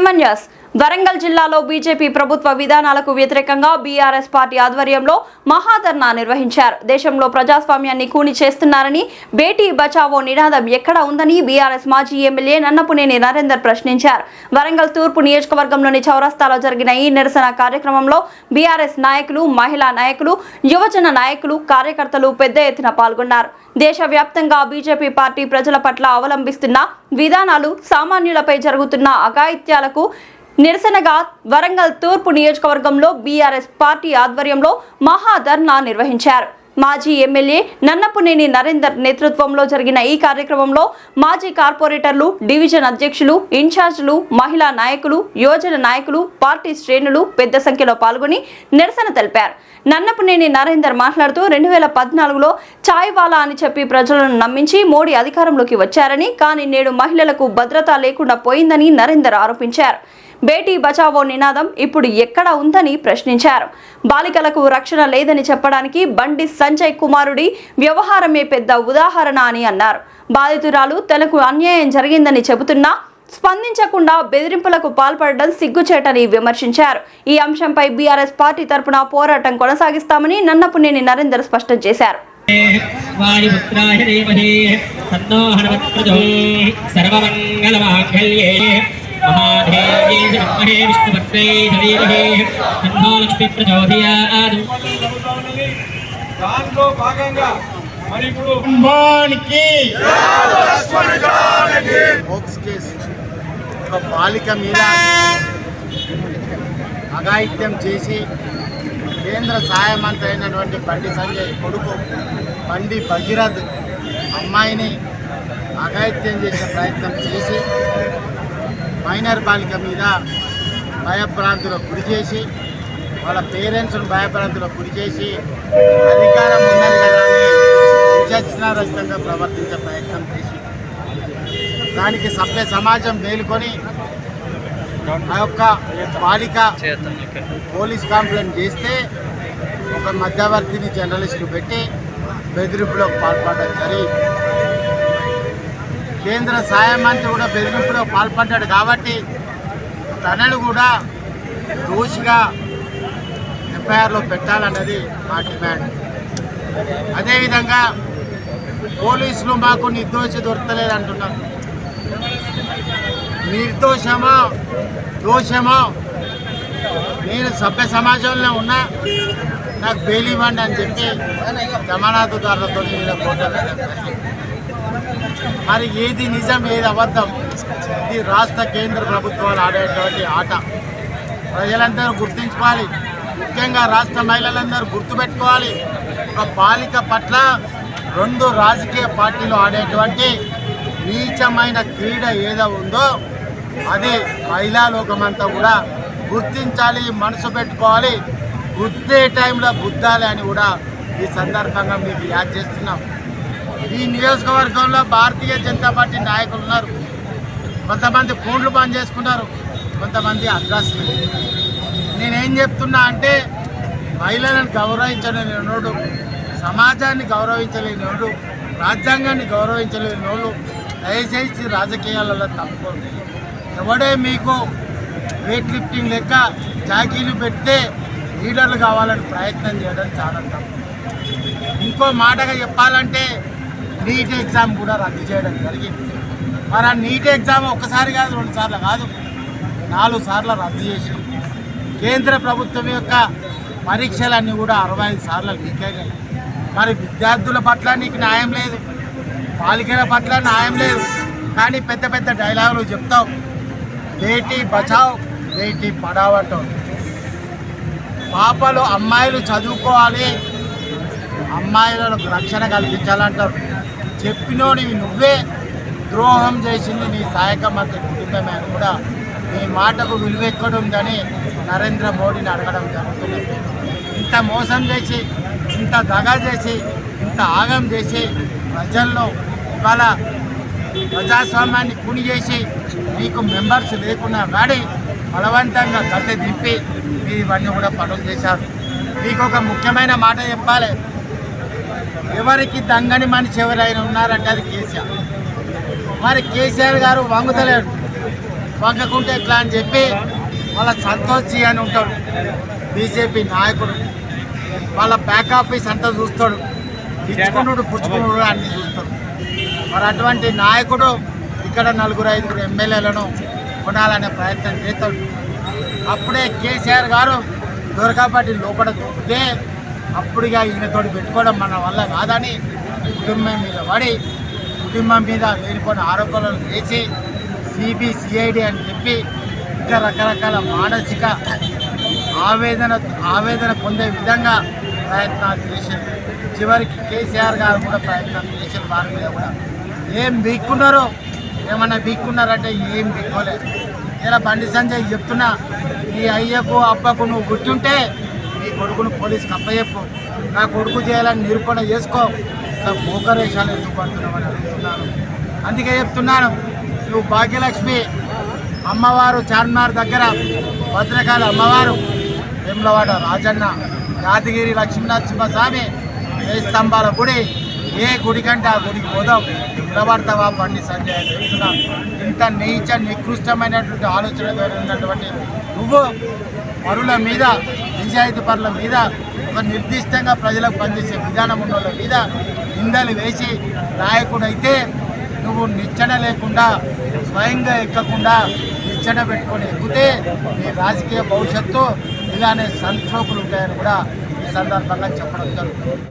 సుమన్యాస్ వరంగల్ జిల్లాలో బీజేపీ ప్రభుత్వ విధానాలకు వ్యతిరేకంగా బీఆర్ఎస్ పార్టీ ఆధ్వర్యంలో మహాధర్నా నిర్వహించారు. దేశంలో ప్రజాస్వామ్యాన్ని కూని చేస్తున్నారని, బేటీ బచావో నినాదం ఎక్కడ ఉందని బీఆర్ఎస్ మాజీ ఎమ్మెల్యే నన్నపునేని నరేందర్ ప్రశ్నించారు. వరంగల్ తూర్పు నియోజకవర్గంలోని చౌరస్తాలో జరిగిన ఈ నిరసన కార్యక్రమంలో బీఆర్ఎస్ నాయకులు, మహిళా నాయకులు, యువజన నాయకులు, కార్యకర్తలు పెద్ద ఎత్తున పాల్గొన్నారు. దేశవ్యాప్తంగా బీజేపీ పార్టీ ప్రజల పట్ల అవలంబిస్తున్న విధానాలు, సామాన్యులపై జరుగుతున్న అఘాయిత్యాలకు నిరసనగా వరంగల్ తూర్పు నియోజకవర్గంలో బీఆర్ఎస్ పార్టీ ఆధ్వర్యంలో మహాధర్నా నిర్వహించారు. మాజీ ఎమ్మెల్యే నన్నపునేని నరేందర్ నేతృత్వంలో జరిగిన ఈ కార్యక్రమంలో మాజీ కార్పొరేటర్లు, డివిజన్ అధ్యక్షులు, ఇన్ఛార్జీలు, మహిళా నాయకులు, యువజన నాయకులు, పార్టీ శ్రేణులు పెద్ద సంఖ్యలో పాల్గొని నిరసన తెలిపారు. నన్నపునేని నరేందర్ మాట్లాడుతూ 2014లో చాయ్వాలా అని చెప్పి ప్రజలను నమ్మించి మోడీ అధికారంలోకి వచ్చారని, కానీ నేడు మహిళలకు భద్రత లేకుండా పోయిందని నరేందర్ ఆరోపించారు. బేటీ బచావో నినాదం ఇప్పుడు ఎక్కడ ఉందని ప్రశ్నించారు. బాలికలకు రక్షణ లేదని చెప్పడానికి బండి సంజయ్ కుమారుడి వ్యవహారమే పెద్ద ఉదాహరణ అని అన్నారు. బాధితురాలు తనకు అన్యాయం జరిగిందని చెబుతున్నా స్పందించకుండా బెదిరింపులకు పాల్పడడం సిగ్గుచేటని విమర్శించారు. ఈ అంశంపై బీఆర్ఎస్ పార్టీ తరపున పోరాటం కొనసాగిస్తామని నన్నపునేని నరేందర్ స్పష్టం చేశారు. దాంట్లో భాగంగా మరి ఇప్పుడు ఒక బాలిక మీద అఘాయిత్యం చేసి కేంద్ర సహాయ మంత్రి అయినటువంటి బండి సంజయ్ కొడుకు బండి భగీరథ్ అమ్మాయిని అఘాయిత్యం చేసే ప్రయత్నం చేసి మైనర్ బాలిక మీద భయభ్రాంతులకు గురి చేసి వాళ్ళ పేరెంట్స్ను భయభ్రాంతులకు గురి చేసి అధికారం ఉన్నది కదా అని విచక్షణారహితంగా ప్రవర్తించే ప్రయత్నం చేసి దానికి సభ్య సమాజం మేలుకొని ఆ యొక్క బాలిక పోలీస్ కంప్లైంట్ చేస్తే ఒక మధ్యవర్తిని జర్నలిస్టు పెట్టి బెదిరింపులకు పాల్పడడం జరిగింది. కేంద్ర సహాయ మంత్రి కూడా బెదిరింపులో పాల్పడ్డాడు కాబట్టి తనను కూడా దోషిగా ఎఫ్ఐఆర్లో పెట్టాలన్నది మా డిమాండ్. అదేవిధంగా పోలీసులు మాకు నిర్దోషి దొరకలేదు అంటున్నారు. నిర్దోషమో దోషమో నేను సభ్య సమాజంలో ఉన్నా, నాకు బెయిల్ ఇవ్వండి అని చెప్పి జమానతుదారులతో కోర్టు మరి ఏది నిజం ఏది అబద్ధం, ఇది రాష్ట్ర కేంద్ర ప్రభుత్వాలు ఆడేటువంటి ఆట. ప్రజలందరూ గుర్తించుకోవాలి, ముఖ్యంగా రాష్ట్ర మహిళలందరూ గుర్తుపెట్టుకోవాలి. ఒక బాలిక పట్ల 2 రాజకీయ పార్టీలు ఆడేటువంటి నీచమైన క్రీడ ఏదో ఉందో అది మహిళా లోకమంతా కూడా గుర్తించాలి, మనసు పెట్టుకోవాలి. గుద్దే టైంలో గుద్దాలి అని కూడా ఈ సందర్భంగా మీకు యాద్ చేస్తున్నాం. ఈ నియోజకవర్గంలో భారతీయ జనతా పార్టీ నాయకులు ఉన్నారు. కొంతమంది ఫోన్లు బంద్ చేసుకున్నారు, కొంతమంది అడ్రస్లు. నేనేం చెప్తున్నా అంటే మహిళలను గౌరవించలేనివాడు, సమాజాన్ని గౌరవించలేనివాడు, రాజ్యాంగాన్ని గౌరవించలేనివాడు దయచేసి రాజకీయాలలో తప్పుకోండి. ఎవడే మీకు వెయిట్ లిఫ్టింగ్ లెక్క జాకీలు పెడితే లీడర్లు కావాలని ప్రయత్నం చేయడం చాలా తప్పు. ఇంకో మాటగా చెప్పాలంటే నీట్ ఎగ్జామ్ కూడా రద్దు చేయడం జరిగింది. మరి ఆ నీట్ ఎగ్జామ్ ఒక్కసారి కాదు, 2 సార్లు కాదు, 4 సార్లు రద్దు చేసి కేంద్ర ప్రభుత్వం యొక్క పరీక్షలన్నీ కూడా 65 సార్లు లీక్ అయినాయి. మరి విద్యార్థుల పట్ల నీకు న్యాయం లేదు, బాలికల పట్ల న్యాయం లేదు, కానీ పెద్ద పెద్ద డైలాగులు చెప్తావు. బేటీ బచావ్ బేటీ పడావ్ అంటావు. పాపలు అమ్మాయిలు చదువుకోవాలి, అమ్మాయిలకు రక్షణ కల్పించాలంటారు. చెప్పినోడివి నువ్వే, ద్రోహం చేసింది నీ సహాయక మంత్రి కుటుంబమే అని కూడా నీ మాటకు విలువ ఎక్కడుందని నరేంద్ర మోడీని అడగడం జరుగుతుంది. ఇంత మోసం చేసి, ఇంత దగా చేసి, ఇంత ఆగం చేసి ప్రజల్లో ఇవాళ ప్రజాస్వామ్యాన్ని కూని చేసి మీకు మెంబర్స్ లేకున్నా కానీ బలవంతంగా గద్దె దింపి ఇవన్నీ కూడా పనులు చేశారు. మీకు ఒక ముఖ్యమైన మాట చెప్పాలి. ఎవరికి దంగని మనిషి ఎవరైనా ఉన్నారంటే అది కేసీఆర్. మరి కేసీఆర్ గారు వంగుతలేడు. వంగకుంటే ఎట్లా అని చెప్పి వాళ్ళ సంతోష్ జీ అని ఉంటాడు బీజేపీ నాయకుడు. వాళ్ళ బ్యాక్ ఆఫీస్ అంతా చూస్తాడు, ఇచ్చుకున్నాడు పుచ్చుకున్నాడు అన్ని చూస్తాడు. మరి అటువంటి నాయకుడు ఇక్కడ 4-5 ఎమ్మెల్యేలను కొనాలనే ప్రయత్నం చేస్తాడు. అప్పుడే కేసీఆర్ గారు దొరకబట్టి లోపల దొరికితే అప్పుడుగా ఈయనతోటి పెట్టుకోవడం మన వల్ల కాదని కుటుంబం మీద పడి కుటుంబం మీద లేనిపోయిన ఆరోపణలు చేసి సిబిసిఐడి అని చెప్పి ఇంకా రకరకాల మానసిక ఆవేదన పొందే విధంగా ప్రయత్నాలు చేశారు. చివరికి కేసీఆర్ గారు కూడా ప్రయత్నాలు చేశారు. వారి మీద కూడా ఏం బీక్కున్నారో ఏమన్నా బీక్కున్నారంటే ఏం బీక్కోలేదు. ఇలా బండి సంజయ్ చెప్తున్నా, నీ అయ్యకు అబ్బకు నువ్వు గుర్తుంటే నీ కొడుకును పోలీసుకి అప్పచెప్పు, నా కొడుకు చేయాలని నిరూపణ చేసుకో. ఇంకా భూకరేషాలు ఎందుకు పడుతున్నామని అడుగుతున్నాను. అందుకే చెప్తున్నాను, నువ్వు భాగ్యలక్ష్మి అమ్మవారు చార్మినార్ దగ్గర భద్రకాళి అమ్మవారు, వేములవాడ రాజన్న, యాదగిరి లక్ష్మీనరసింహస్వామి, ఏ స్తంభాల గుడి, ఏ గుడి కంటే ఆ గుడికి పోదాం, నిలబడతావా బండి సంజయ్ అని చెప్తున్నా. ఇంత నీచ నికృష్టమైనటువంటి ఆలోచన ద్వారా ఉన్నటువంటి నువ్వు పరుల మీద, నిజాయితీ పరుల మీద, ఒక నిర్దిష్టంగా ప్రజలకు పనిచేసే విధానం ఉన్న వాళ్ళ మీద నిందలు వేసి నాయకుడైతే నువ్వు నిచ్చెన లేకుండా స్వయంగా ఎక్కకుండా నిచ్చెన పెట్టుకొని ఎక్కితే నీ రాజకీయ భవిష్యత్తు ఇలానే సంక్షోభులు ఉంటాయని కూడా ఈ సందర్భంగా చెప్పడం జరుగుతుంది.